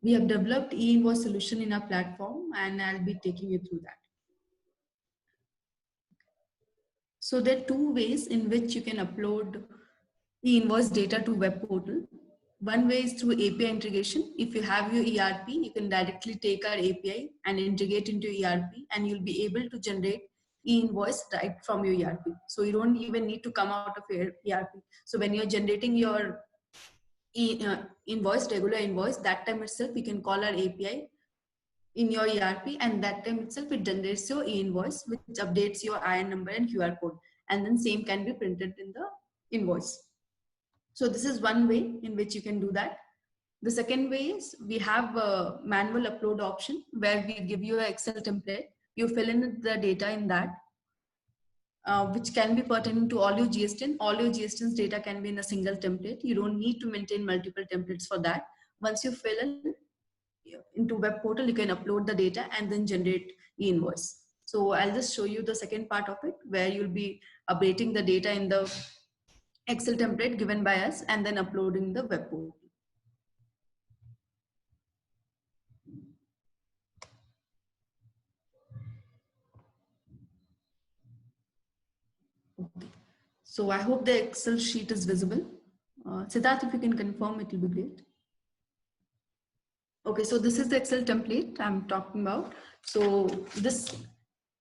We have developed e-invoice solution in our platform, and I'll be taking you through that. So there are two ways in which you can upload e-invoice data to web portal. One way is through API integration. If you have your ERP, you can directly take our API and integrate into ERP, and you'll be able to generate e-invoice right from your ERP. So you don't even need to come out of your ERP. So when you're generating your invoice, regular invoice, that time itself you can call our API in your ERP, and that time itself it generates your e-invoice, which updates your IN number and QR code, and then same can be printed in the invoice. So this is one way in which you can do that. The second way is we have a manual upload option where we give you an Excel template. You fill in the data in that, which can be pertaining to all your GSTN. All your GSTN's data can be in a single template. You don't need to maintain multiple templates for that. Once you fill in into web portal, you can upload the data and then generate e-invoice. So I'll just show you the second part of it, where you'll be updating the data in the Excel template given by us and then uploading the web portal. Okay. So I hope the Excel sheet is visible. Siddharth, if you can confirm, it will be great. Okay, so this is the Excel template I'm talking about. So this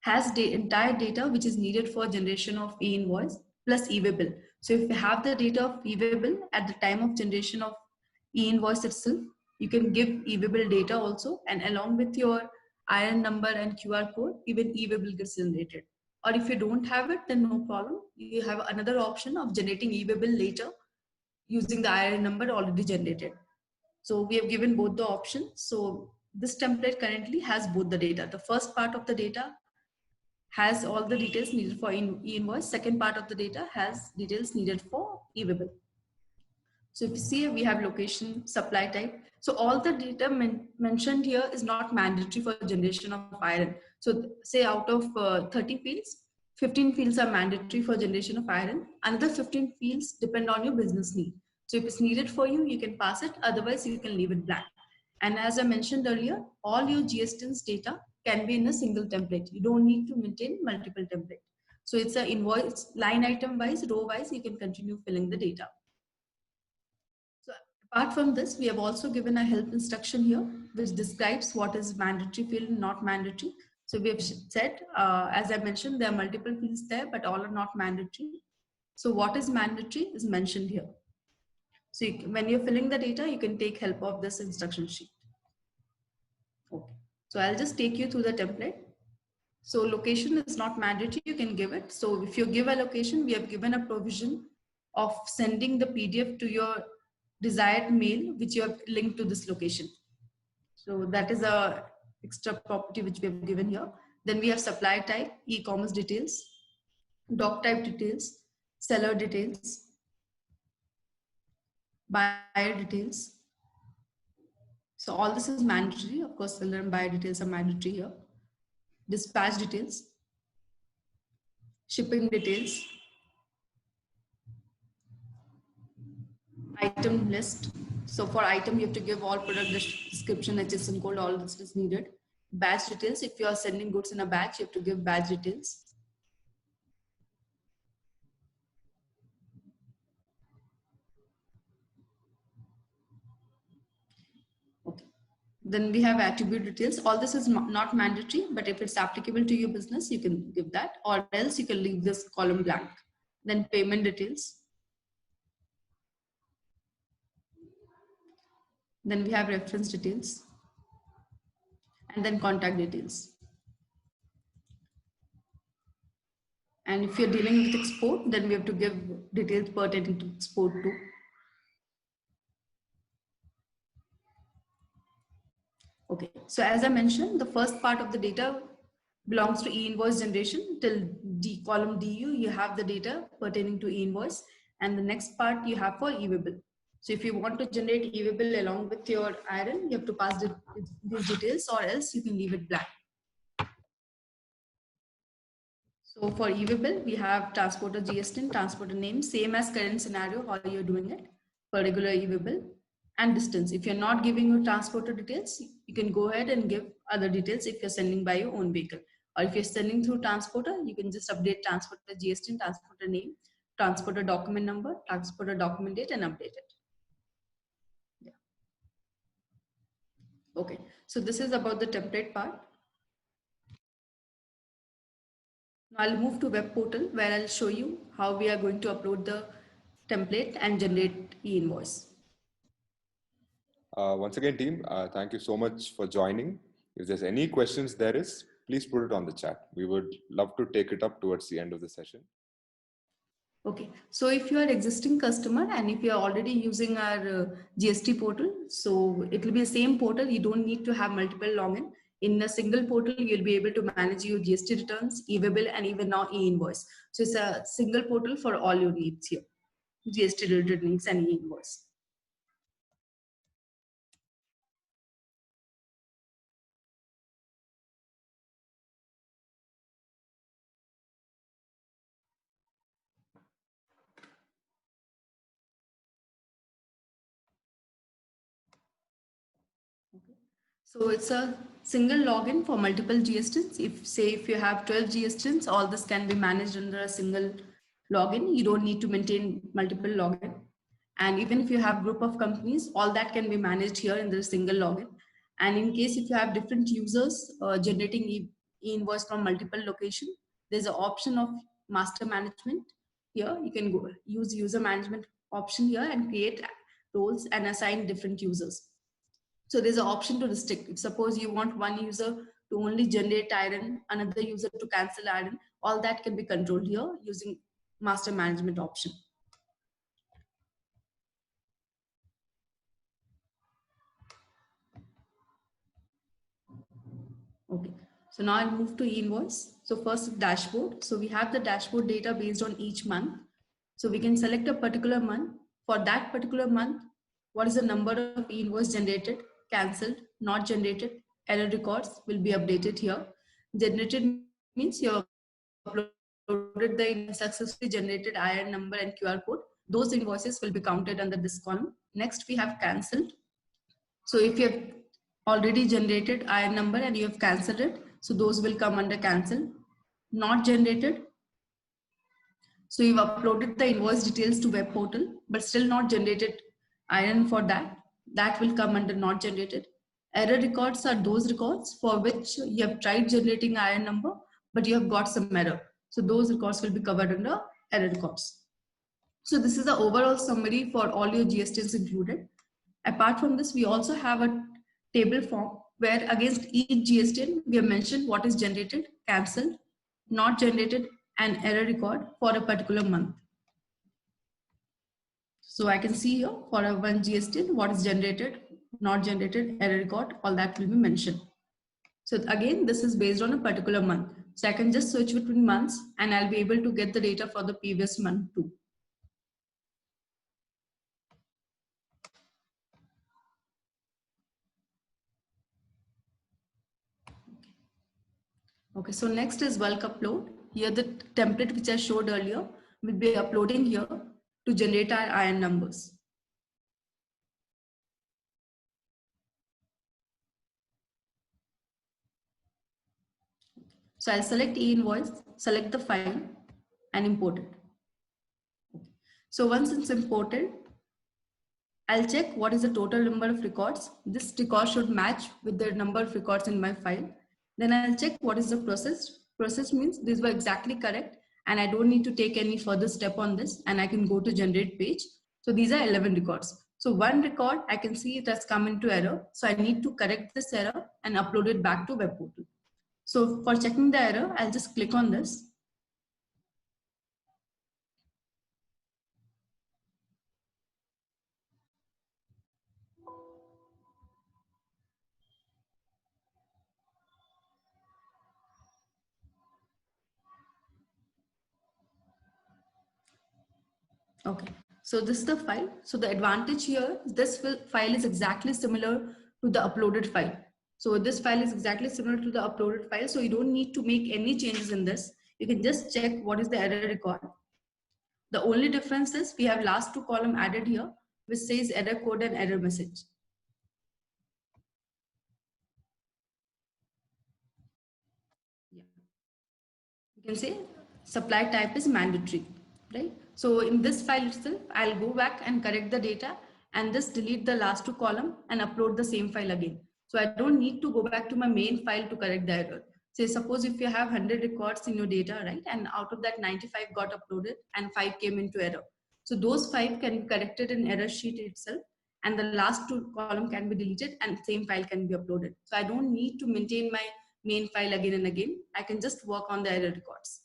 has the entire data which is needed for generation of e-invoice plus e-way bill. So if you have the data of e-way bill at the time of generation of e-invoice itself, you can give e-way bill data also, and along with your IN number and QR code, even e-way bill gets generated. Or if you don't have it, then no problem. You have another option of generating e-way bill later using the IN number already generated. So we have given both the options. So this template currently has both the data. The first part of the data has all the details needed for e-invoice. Second part of the data has details needed for e-way bill. So if you see, we have location, supply type. So all the data mentioned here is not mandatory for generation of IRN. So say out of 30 fields, 15 fields are mandatory for generation of IRN. Another 15 fields depend on your business need. So if it's needed for you, you can pass it. Otherwise, you can leave it blank. And as I mentioned earlier, all your GSTN's data can be in a single template. You don't need to maintain multiple templates. So it's an invoice line item wise, row wise, you can continue filling the data. So apart from this, we have also given a help instruction here, which describes what is mandatory field and not mandatory. So we have said, as I mentioned, there are multiple fields there, but all are not mandatory. So what is mandatory is mentioned here. So when you're filling the data, you can take help of this instruction sheet. Okay. So I'll just take you through the template. So location is not mandatory, you can give it. So if you give a location, we have given a provision of sending the PDF to your desired mail, which you have linked to this location. So that is a extra property which we have given here. Then we have supply type, e-commerce details, doc type details, seller details, buyer details. So all this is mandatory. Of course, seller and buyer details are mandatory here. Dispatch details, shipping details, item list. So for item, you have to give all product description, HSN code, all this is needed. Batch details. If you are sending goods in a batch, you have to give batch details. Okay. Then we have attribute details. All this is not mandatory, but if it's applicable to your business, you can give that, or else you can leave this column blank. Then payment details. Then we have reference details, and then contact details. And if you're dealing with export, then we have to give details pertaining to export too. Okay, so as I mentioned, the first part of the data belongs to e-invoice generation. Till column DU, you have the data pertaining to e-invoice, and the next part you have for e-way bill. So if you want to generate e-way bill along with your IRN, you have to pass these details, or else you can leave it blank. So for e-way bill, we have transporter GSTN, transporter name, same as current scenario, how you're doing it for regular e-way bill. and distance. If you're not giving your transporter details, you can go ahead and give other details if you're sending by your own vehicle. Or if you're sending through transporter, you can just update transporter GST and transporter name, transporter document number, transporter document date, and update it. Yeah. Okay, so this is about the template part. Now I'll move to web portal where I'll show you how we are going to upload the template and generate e-invoice. Once again, team, thank you so much for joining. If there's any questions please put it on the chat. We would love to take it up towards the end of the session. Okay, so if you are existing customer and if you are already using our GST portal, so it will be the same portal. You don't need to have multiple login. In a single portal, you'll be able to manage your GST returns, e-bill, and even now e-invoice. So it's a single portal for all your needs here, GST related needs and e-invoice. So it's a single login for multiple GSTs. If you have 12 GSTs, all this can be managed under a single login. You don't need to maintain multiple login. And even if you have group of companies, all that can be managed here in the single login. And in case if you have different users generating e-invoice from multiple location, there's an option of master management here. You can go use user management option here and create roles and assign different users. So there's an option to restrict. If suppose you want one user to only generate iron, another user to cancel iron, all that can be controlled here using master management option. Okay, so now I'll move to e-invoice. So first dashboard. So we have the dashboard data based on each month. So we can select a particular month. For that particular month, what is the number of e-invoice generated, cancelled, not generated, error records will be updated here. Generated means you have uploaded the successfully generated IR number and QR code. Those invoices will be counted under this column. Next, we have cancelled. So if you have already generated IR number and you have cancelled it, so those will come under cancel. Not generated. So you've uploaded the invoice details to web portal, but still not generated IN for that. That will come under not generated. Error records are those records for which you have tried generating IN number, but you have got some error. So those records will be covered under error records. So this is the overall summary for all your GSTs included. Apart from this, we also have a table form where against each GST, we have mentioned what is generated, cancelled, not generated, and error record for a particular month. So I can see here for a one GST, what is generated, not generated, error record, all that will be mentioned. So again, this is based on a particular month. So I can just switch between months and I'll be able to get the data for the previous month too. Okay, so next is bulk upload. Here the template which I showed earlier will be uploading here to generate our IN numbers. So I'll select e-invoice, select the file and import it. So once it's imported, I'll check what is the total number of records. This record should match with the number of records in my file. Then I'll check what is the process. Process means these were exactly correct and I don't need to take any further step on this and I can go to generate page. So these are 11 records. So one record, I can see it has come into error. So I need to correct this error and upload it back to web portal. So for checking the error, I'll just click on this. Okay, so this is the file. So the advantage here, this file is exactly similar to the uploaded file. So this file is exactly similar to the uploaded file. So you don't need to make any changes in this. You can just check what is the error record. The only difference is we have last two column added here. which says error code and error message. Yeah. You can say supply type is mandatory, right? So in this file itself, I'll go back and correct the data and just delete the last 2 columns and upload the same file again. So I don't need to go back to my main file to correct the error. Say suppose if you have 100 records in your data, right? And out of that 95 got uploaded and 5 came into error. So those 5 can be corrected in error sheet itself, and the last 2 column can be deleted and same file can be uploaded. So I don't need to maintain my main file again and again. I can just work on the error records.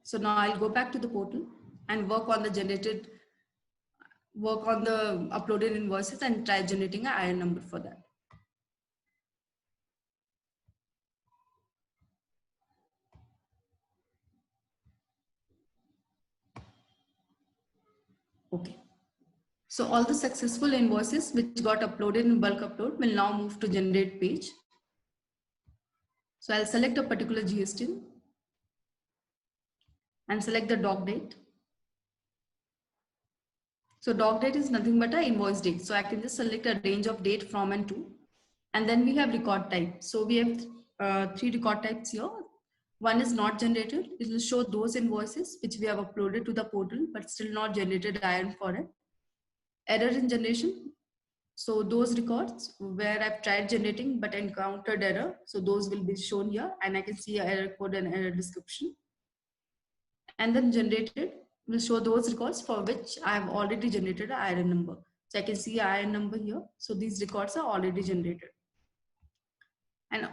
So now I'll go back to the portal and work on the uploaded invoices and try generating an IN number for that. Okay. So all the successful invoices which got uploaded in bulk upload will now move to generate page. So I'll select a particular GST and select the doc date. So doc date is nothing but an invoice date. So I can just select a range of date from and to. And then we have record type. So we have 3 record types here. One is not generated. It will show those invoices which we have uploaded to the portal, but still not generated IN for it. Error in generation. So those records where I've tried generating but encountered error. So those will be shown here and I can see an error code and error description. And then generated will show those records for which I have already generated an IN number. So I can see IN number here. So these records are already generated. And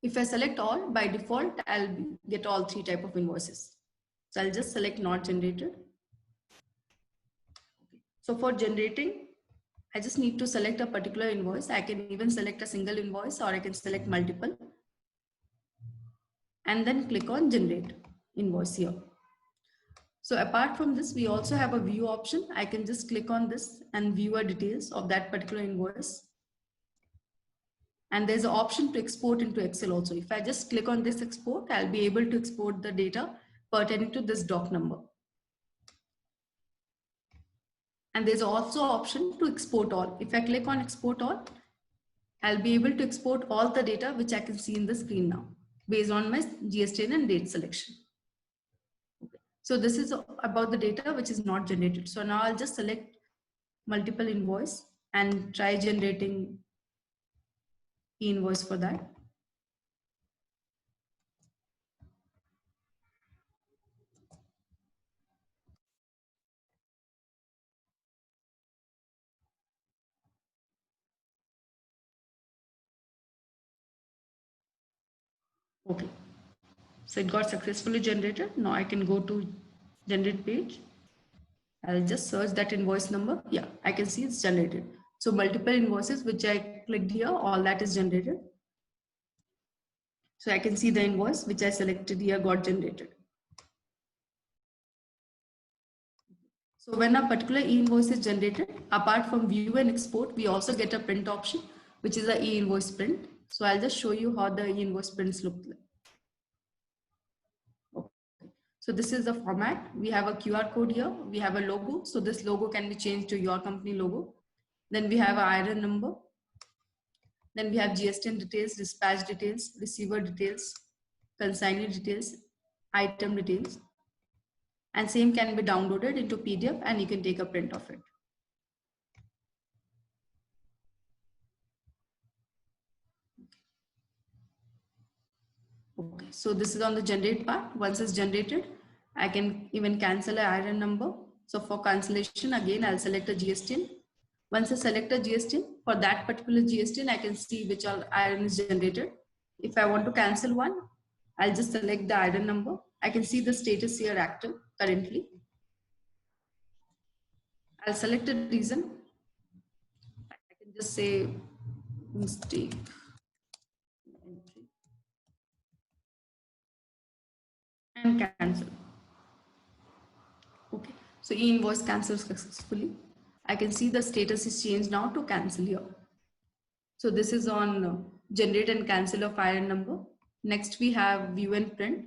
if I select all, by default, I'll get all 3 type of invoices. So I'll just select not generated. Okay. So for generating, I just need to select a particular invoice. I can even select a single invoice or I can select multiple. And then click on generate invoice here. So apart from this, we also have a view option. I can just click on this and view the details of that particular invoice. And there's an option to export into Excel also. If I just click on this export, I'll be able to export the data pertaining to this doc number. And there's also option to export all. If I click on export all, I'll be able to export all the data which I can see in the screen now based on my GSTN and date selection. Okay. So this is about the data which is not generated. So now I'll just select multiple invoice and try generating e-invoice for that. Okay. So it got successfully generated. Now I can go to generate page. I'll just search that invoice number. Yeah, I can see it's generated. So multiple invoices which I clicked here, all that is generated. So I can see the invoice which I selected here got generated. So when a particular e-invoice is generated, apart from view and export, we also get a print option, which is a e-invoice print. So I'll just show you how the e-invoice prints look like. So this is the format. We have a QR code here. We have a logo. So this logo can be changed to your company logo. Then we have an IRN number. Then we have GSTN details, dispatch details, receiver details, consignee details, item details. And same can be downloaded into PDF and you can take a print of it. Okay, so this is on the generate part. Once it's generated, I can even cancel an IRN number. So for cancellation, again, I'll select a GSTN. Once I select a GSTN, for that particular GSTN, I can see which all IRN is generated. If I want to cancel one, I'll just select the IRN number. I can see the status here active currently. I'll select a reason. I can just say mistake. And cancel. Okay, so e-invoice cancelled successfully. I can see the status is changed now to cancel here. So this is on generate and cancel of IRN number. Next we have view and print.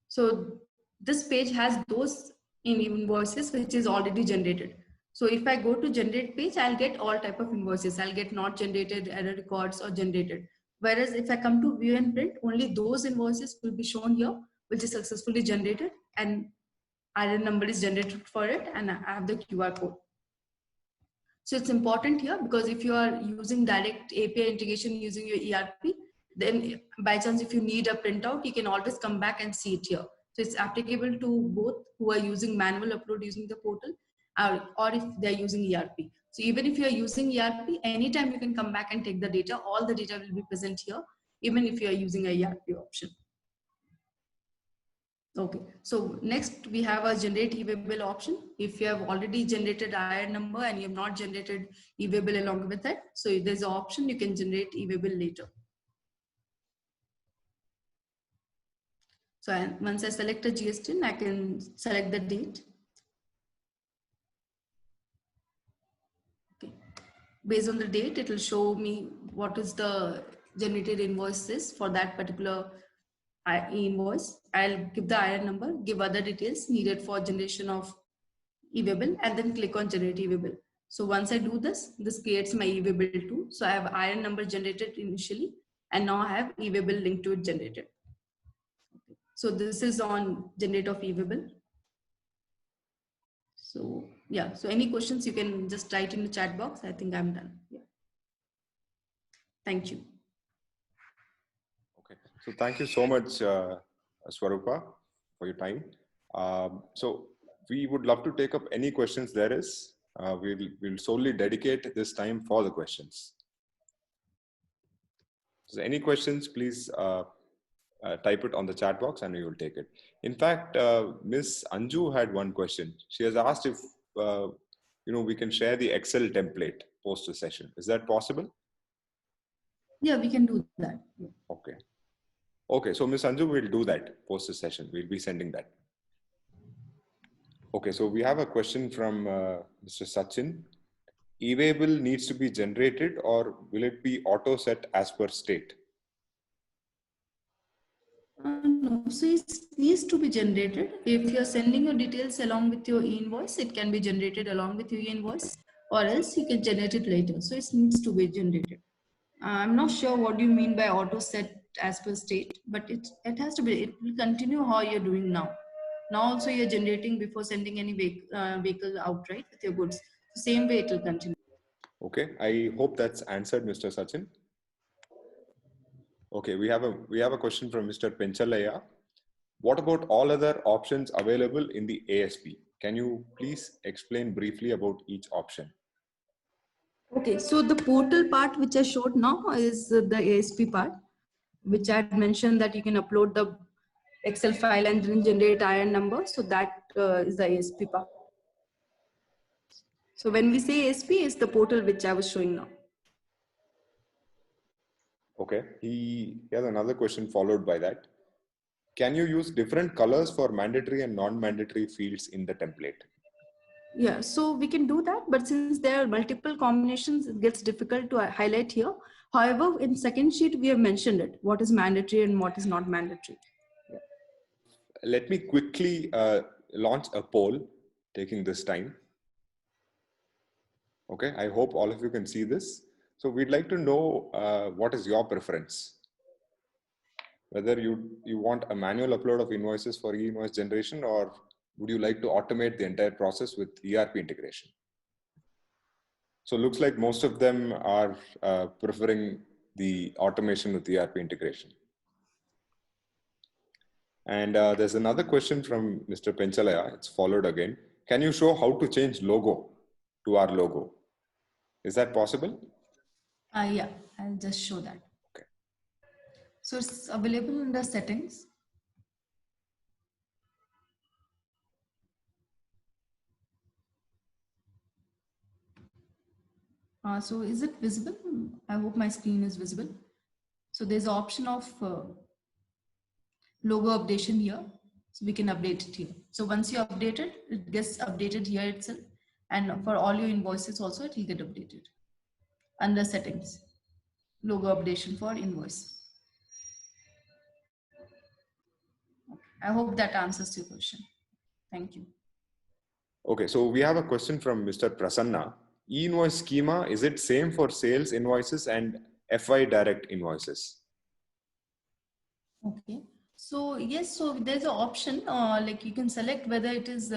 So this page has those invoices which is already generated. So if I go to generate page, I'll get all type of invoices. I'll get not generated, error records, or generated. Whereas if I come to view and print, only those invoices will be shown here, which is successfully generated, and IRN number is generated for it, and I have the QR code. So it's important here because if you are using direct API integration using your ERP, then by chance if you need a printout, you can always come back and see it here. So it's applicable to both who are using manual upload using the portal or if they're using ERP. So even if you're using ERP, anytime you can come back and take the data, all the data will be present here, even if you're using a ERP option. Okay, so next we have a generate e-waybill option. If you have already generated IRN number and you have not generated e-waybill along with it, so there's an option you can generate e-waybill later. So once I select a GSTN, I can select the date. Okay. Based on the date, it will show me what is the generated invoices for that particular invoice. I'll give the IRN number, give other details needed for generation of e-waybill, and then click on generate e-waybill. So once I do this, this creates my e-waybill too. So I have IRN number generated initially, and now I have e-waybill linked to it generated. Okay. So this is on generate of e-waybill. So yeah, so any questions you can just write in the chat box. I think I'm done. Yeah. Thank you. Okay, so thank you so much, Swarupa, for your time. So we would love to take up any questions there is. We'll solely dedicate this time for the questions. So any questions, please type it on the chat box and we will take it. In fact, Miss Anju had one question. She has asked if we can share the Excel template post the session. Is that possible? Yeah, we can do that. Okay. Okay, so Miss Anju will do that post the session. We'll be sending that. Okay, so we have a question from Mr. Sachin. E-waybill needs to be generated or will it be auto set as per state? No, so it needs to be generated. If you're sending your details along with your invoice, it can be generated along with your invoice, or else you can generate it later. So it needs to be generated. I'm not sure what you mean by auto set as per state, but it has to be, it will continue how you're doing now. Now also you're generating before sending any vehicle out, right, with your goods. The same way it will continue. Okay, I hope that's answered, Mr. Sachin. Okay, we have a question from Mr. Penchalaya. What about all other options available in the ASP? Can you please explain briefly about each option? Okay, so the portal part which I showed now is the ASP part, which I had mentioned that you can upload the Excel file and then generate IRN number. So that is the ASP part. So when we say ASP, it's the portal which I was showing now. Okay, he has another question followed by that. Can you use different colors for mandatory and non-mandatory fields in the template? Yeah, so we can do that, but since there are multiple combinations, it gets difficult to highlight here. However, in second sheet, we have mentioned it, what is mandatory and what is not mandatory. Yeah. Let me quickly launch a poll, taking this time. Okay, I hope all of you can see this. So we'd like to know what is your preference. Whether you want a manual upload of invoices for e-invoice generation, or would you like to automate the entire process with ERP integration? So it looks like most of them are preferring the automation with ERP integration. And there's another question from Mr. Penchalaya. It's followed again. Can you show how to change logo to our logo? Is that possible? Yeah, I'll just show that. Okay. So it's available in the settings. So is it visible? I hope my screen is visible. So there's an option of logo updation here. So we can update it here. So once you update it, it gets updated here itself. And for all your invoices also, it will get updated. Under settings, logo updation for invoice. I hope that answers your question. Thank you. Okay, so we have a question from Mr. Prasanna. E-invoice schema, is it same for sales invoices and FI direct invoices? Okay. So yes, so there's an option, like you can select whether it is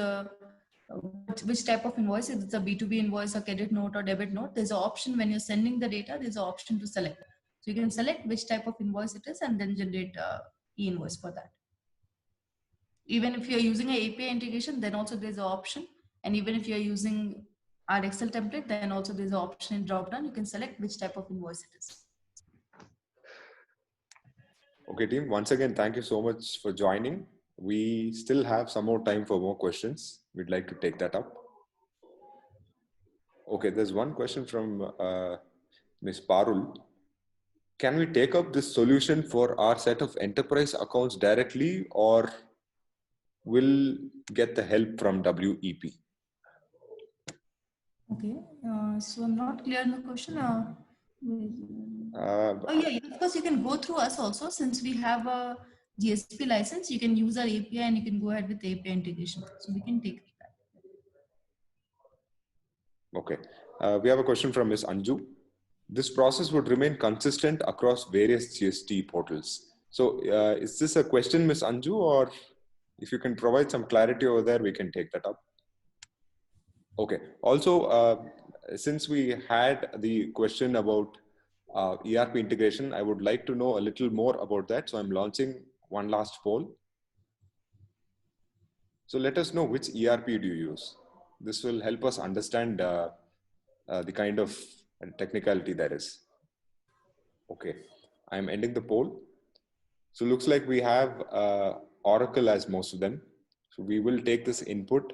which type of invoice, if it's a B2B invoice or credit note or debit note. There's an option when you're sending the data, there's an option to select. So you can select which type of invoice it is and then generate e-invoice for that. Even if you're using an API integration, then also there's an option. And even if you're using our Excel template, then also there's an option in dropdown. You can select which type of invoice it is. Okay, team, once again, thank you so much for joining. We still have some more time for more questions. We'd like to take that up. Okay, there's one question from Ms. Parul. Can we take up this solution for our set of enterprise accounts directly, or will get the help from WEP? Okay, so I'm not clear on the question. Oh yeah, of course you can go through us also, since we have a GSP license. You can use our API and you can go ahead with API integration. So we can take that. Okay, we have a question from Ms. Anju. This process would remain consistent across various GST portals. So is this a question, Ms. Anju, or if you can provide some clarity over there, we can take that up. Okay. Also, since we had the question about ERP integration, I would like to know a little more about that. So I'm launching one last poll. So let us know which ERP do you use. This will help us understand the kind of technicality there is. Okay, I'm ending the poll. So looks like we have Oracle as most of them. So we will take this input.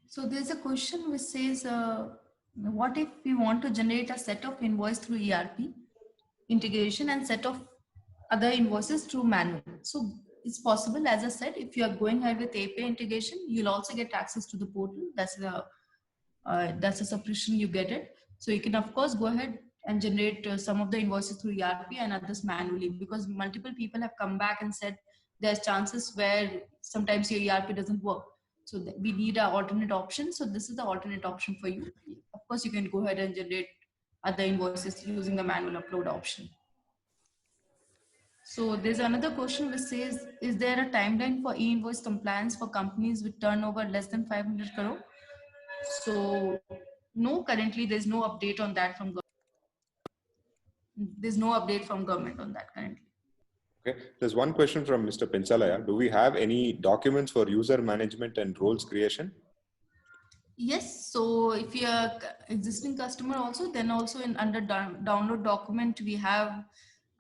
So there's a question which says, what if we want to generate a set of invoice through ERP integration and set of other invoices through manual? So it's possible, as I said, if you are going ahead with API integration, you'll also get access to the portal. That's a subscription you get it. So you can of course go ahead and generate some of the invoices through ERP and others manually, because multiple people have come back and said there's chances where sometimes your ERP doesn't work. So we need an alternate option. So this is the alternate option for you. Of course, you can go ahead and generate other invoices using the manual upload option. So there's another question which says, is there a timeline for e-invoice compliance for companies with turnover less than 500 crore? So no, currently there's no update on that from government. There's no update from government on that currently. Okay, there's one question from Mr. Penchalaya. Do we have any documents for user management and roles creation? Yes, so if you're an existing customer also, then also in under download document, we have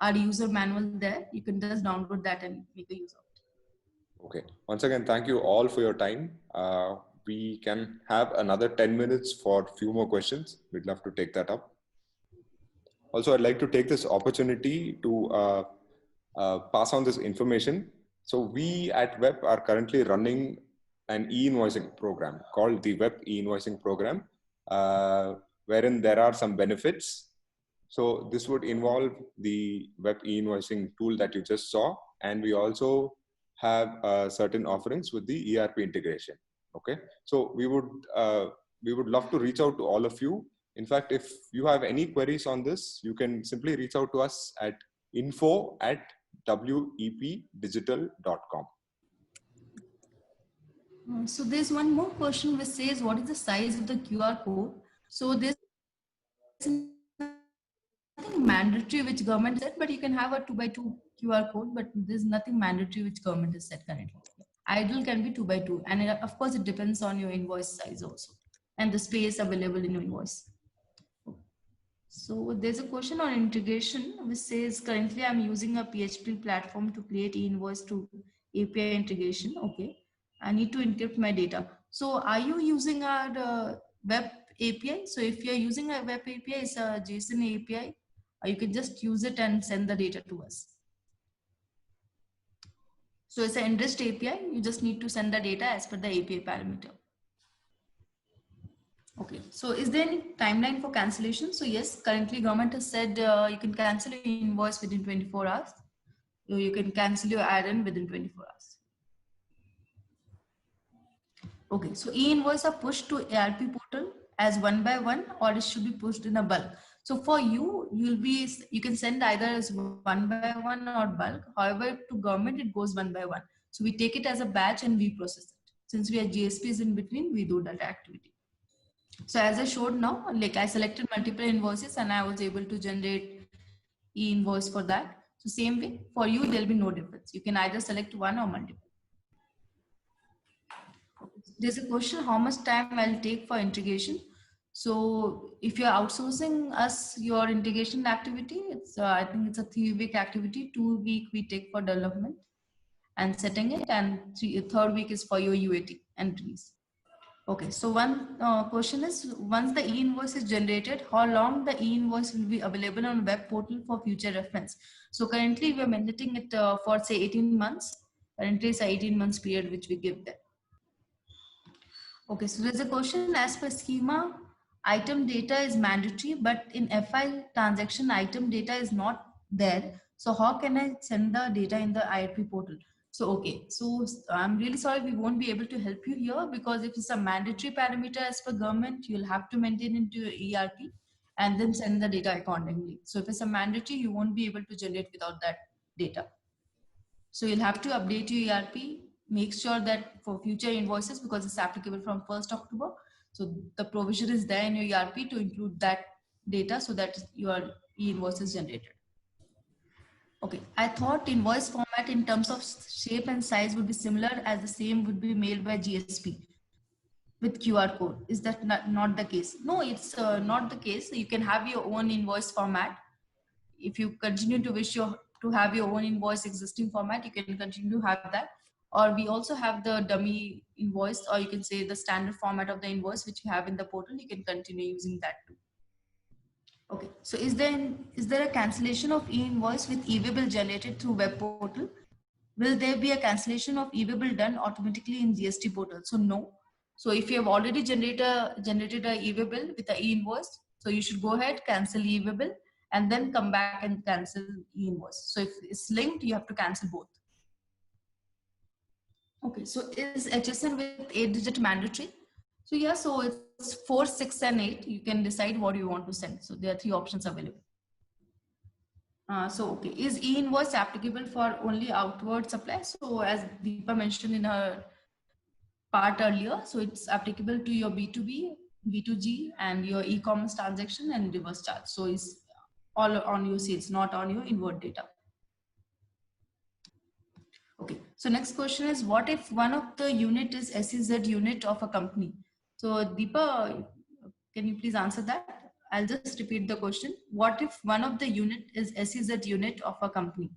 our user manual there. You can just download that and make a use of it. Okay, once again, thank you all for your time. We can have another 10 minutes for a few more questions. We'd love to take that up. Also, I'd like to take this opportunity to pass on this information. So we at WEP are currently running an e-invoicing program called the WEP e-invoicing program, wherein there are some benefits. So this would involve the WEP e-invoicing tool that you just saw, and we also have certain offerings with the ERP integration. Okay, so we would love to reach out to all of you. In fact, if you have any queries on this, you can simply reach out to us at info@wepdigital.com. So there's one more question which says, what is the size of the QR code? So there's nothing mandatory which government said, but you can have a 2x2 QR code, but there's nothing mandatory which government has said currently. Ideal can be 2x2, and of course it depends on your invoice size also and the space available in your invoice. So there's a question on integration which says, currently I'm using a PHP platform to create e-invoice to API integration. Okay, I need to encrypt my data. So are you using our web API? So if you're using a web API, it's a JSON API, you can just use it and send the data to us. So it's an Enriched API. You just need to send the data as per the API parameter. Okay, so is there any timeline for cancellation? So yes, currently government has said you can cancel your invoice within 24 hours. So you can cancel your add-on within 24 hours. Okay, so e-invoice are pushed to ARP portal as one by one, or it should be pushed in a bulk. So for you, you can send either as one by one or bulk. However, to government, it goes one by one. So we take it as a batch and we process it. Since we are GSPs in between, we do that activity. So as I showed now, like I selected multiple invoices and I was able to generate e-invoice for that. So same way for you, there'll be no difference. You can either select one or multiple. There's a question, how much time I'll take for integration? So if you're outsourcing us your integration activity, it's I think it's a 3-week activity. 2 week we take for development and setting it, and third week is for your UAT and release. Okay, so one question is, once the e-invoice is generated, how long the e-invoice will be available on web portal for future reference? So currently we're mandating it for say 18 months. Currently it's a 18 months period which we give them. Okay, so there's a question, as per schema, item data is mandatory, but in FI transaction, item data is not there. So how can I send the data in the IRP portal? So, okay, so I'm really sorry, we won't be able to help you here, because if it's a mandatory parameter as per government, you'll have to maintain into your ERP and then send the data accordingly. So if it's a mandatory, you won't be able to generate without that data. So you'll have to update your ERP, make sure that for future invoices, because it's applicable from 1st October. So the provision is there in your ERP to include that data so that your e-invoice is generated. Okay, I thought invoice format in terms of shape and size would be similar, as the same would be mailed by GSP with QR code. Is that not the case? No, it's not the case. You can have your own invoice format. If you continue to wish to have your own invoice existing format, you can continue to have that. Or we also have the dummy invoice, or you can say the standard format of the invoice which you have in the portal. You can continue using that too. Okay, so is there a cancellation of e-invoice with e-waybill generated through web portal? Will there be a cancellation of e-waybill done automatically in GST portal? So no. So if you have already generated a e-waybill with the e-invoice, so you should go ahead, cancel e-waybill, and then come back and cancel e-invoice. So if it's linked, you have to cancel both. Okay, so is HSN with 8-digit mandatory? So yeah, so it's 4, 6, and 8. You can decide what you want to send. So there are 3 options available. So okay, is e-invoice applicable for only outward supply? So as Deepa mentioned in her part earlier, so it's applicable to your B2B, B2G, and your e-commerce transaction and reverse charge. So it's all on your sales, not on your inward data. Okay, so next question is, what if one of the unit is SEZ unit of a company? So Deepa, can you please answer that? I'll just repeat the question. What if one of the unit is SEZ unit of a company?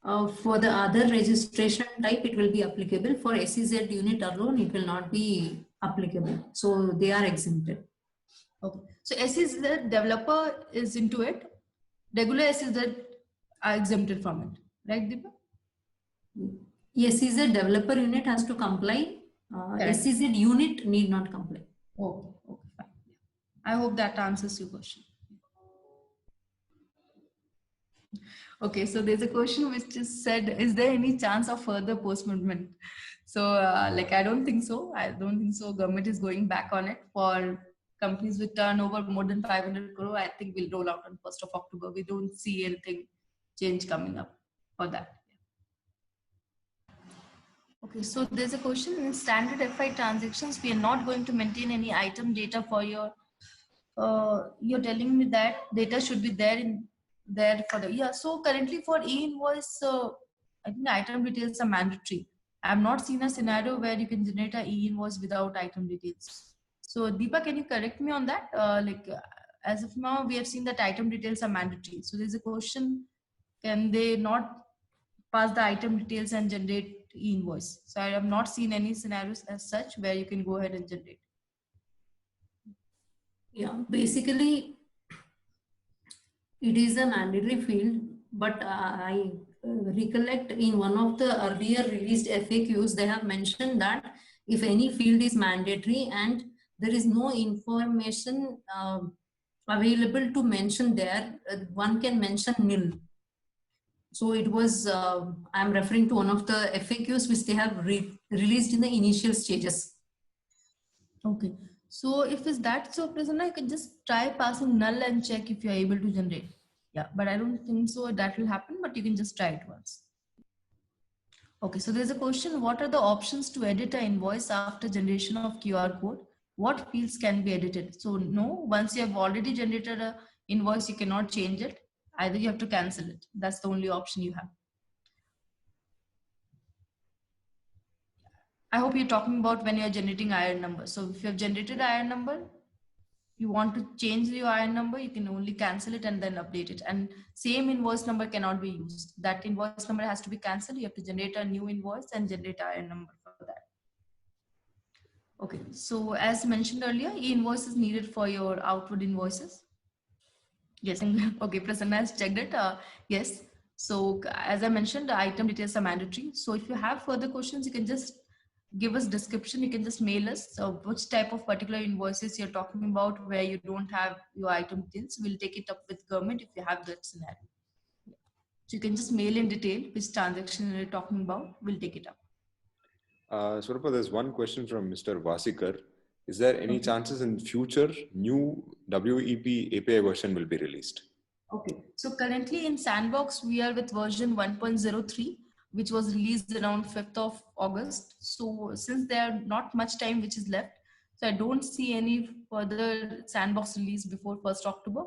For the other registration type, it will be applicable. For SEZ unit alone, it will not be applicable. So they are exempted. Okay. So SEZ developer is into it. Regular SEZ are exempted from it. Right, Deepa? SEZ developer unit has to comply. SEZ unit need not comply. Okay, okay, fine. I hope that answers your question. Okay, so there's a question which is said, is there any chance of further postponement? So like, I don't think so. I don't think so. Government is going back on it. For companies with turnover more than 500 crore, I think we'll roll out on 1st of October. We don't see anything change coming up for that. Okay, so there's a question, in standard FI transactions, we are not going to maintain any item data for your, you're telling me that data should be there for the, yeah. So currently for e-invoice, I think item details are mandatory. I've not seen a scenario where you can generate an e-invoice without item details. So Deepa, can you correct me on that? As of now, we have seen that item details are mandatory. So there's a question, can they not pass the item details and generate e-invoice? So I have not seen any scenarios as such where you can go ahead and generate. Yeah, basically it is a mandatory field, but I recollect in one of the earlier released FAQs, they have mentioned that if any field is mandatory and there is no information available to mention there. One can mention nil. So it was, I'm referring to one of the FAQs which they have released in the initial stages. Okay. So if it's that, so Prasanna, you can just try passing null and check if you're able to generate. Yeah, but I don't think so that will happen, but you can just try it once. Okay, so there's a question, what are the options to edit an invoice after generation of QR code? What fields can be edited? So no, once you have already generated an invoice, you cannot change it. Either you have to cancel it. That's the only option you have. I hope you're talking about when you're generating IRN number. So if you have generated IRN number, you want to change your IRN number, you can only cancel it and then update it. And same invoice number cannot be used. That invoice number has to be canceled. You have to generate a new invoice and generate IRN number for that. Okay, so as mentioned earlier, e-invoice is needed for your outward invoices. Yes, okay, Prasanna has checked it. Yes, so as I mentioned, the item details are mandatory. So if you have further questions, you can just give us description. You can just mail us which type of particular invoices you're talking about where you don't have your item details. We'll take it up with government if you have that scenario. So you can just mail in detail which transaction you're talking about. We'll take it up. Swarupa, there's one question from Mr. Vasikar. Is there any chances in future new WEP API version will be released? Okay, so currently in Sandbox, we are with version 1.03, which was released around 5th of August. So since there are not much time which is left, so I don't see any further Sandbox release before 1st October.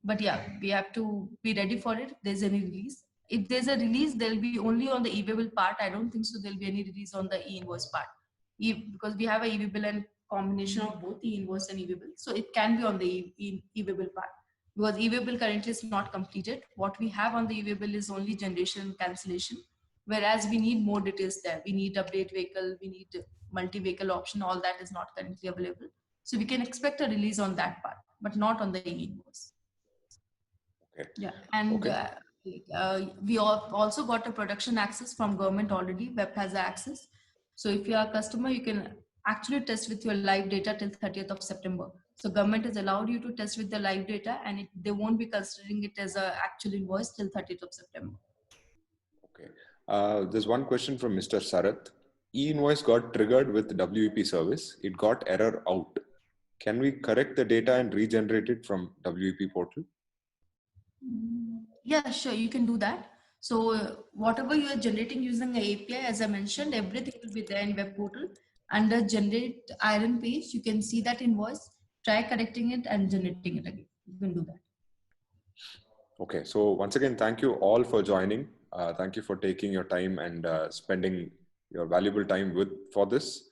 But yeah, we have to be ready for it if there's any release. If there's a release, there'll be only on the e-waybill part. I don't think so there'll be any release on the e-invoice part. Because we have a e-waybill and combination of both e-invoice and e-waybill. So it can be on the e-waybill part. Because e-waybill currently is not completed. What we have on the e-waybill is only generation and cancellation, whereas we need more details there. We need update vehicle, we need multi-vehicle option, all that is not currently available. So we can expect a release on that part, but not on the e-invoice. Okay. Yeah, and we also got a production access from government already. Web has access. So if you are a customer, you can actually test with your live data till 30th of September. So government has allowed you to test with the live data, and they won't be considering it as an actual invoice till 30th of September. Okay. There's one question from Mr. Sarath. E-invoice got triggered with WEP service. It got error out. Can we correct the data and regenerate it from WEP portal? Yeah, sure, you can do that. So whatever you are generating using the API, as I mentioned, everything will be there in web portal. Under generate IRN page, you can see that invoice, try correcting it and generating it again. You can do that. Okay, so once again, thank you all for joining. Thank you for taking your time and spending your valuable time for this.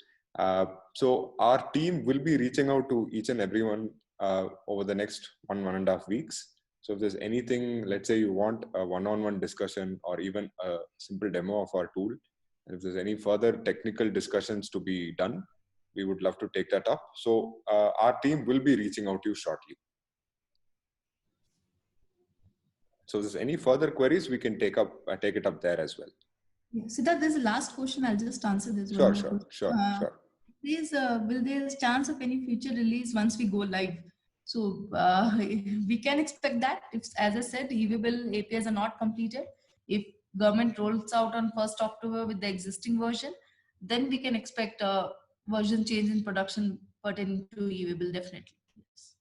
So our team will be reaching out to each and everyone over the next 1.5 weeks. So if there's anything, let's say you want a one-on-one discussion or even a simple demo of our tool, and if there's any further technical discussions to be done, we would love to take that up. So our team will be reaching out to you shortly. So if there's any further queries, we can take it up there as well. Yeah. Siddharth, there's a last question. I'll just answer this. Sure. Please, will there is chance of any future release once we go live? So we can expect that. If, as I said, e-waybill APIs are not completed. If government rolls out on 1st October with the existing version, then we can expect a version change in production pertaining to e-waybill, definitely. Yes.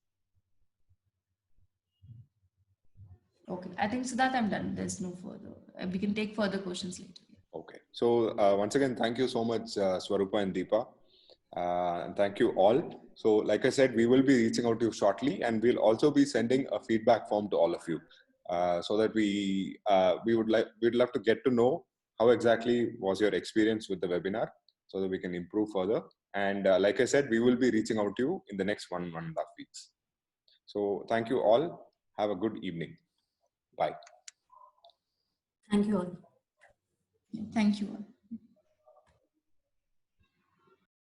Okay, I think so that I'm done. There's no further. We can take further questions later. Okay. So once again, thank you so much, Swarupa and Deepa. And thank you all. So like I said, we will be reaching out to you shortly, and we'll also be sending a feedback form to all of you so that we'd love to get to know how exactly was your experience with the webinar so that we can improve further. And like I said, we will be reaching out to you in the next 1.5 weeks. So thank you all. Have a good evening. Bye. Thank you all. Thank you all.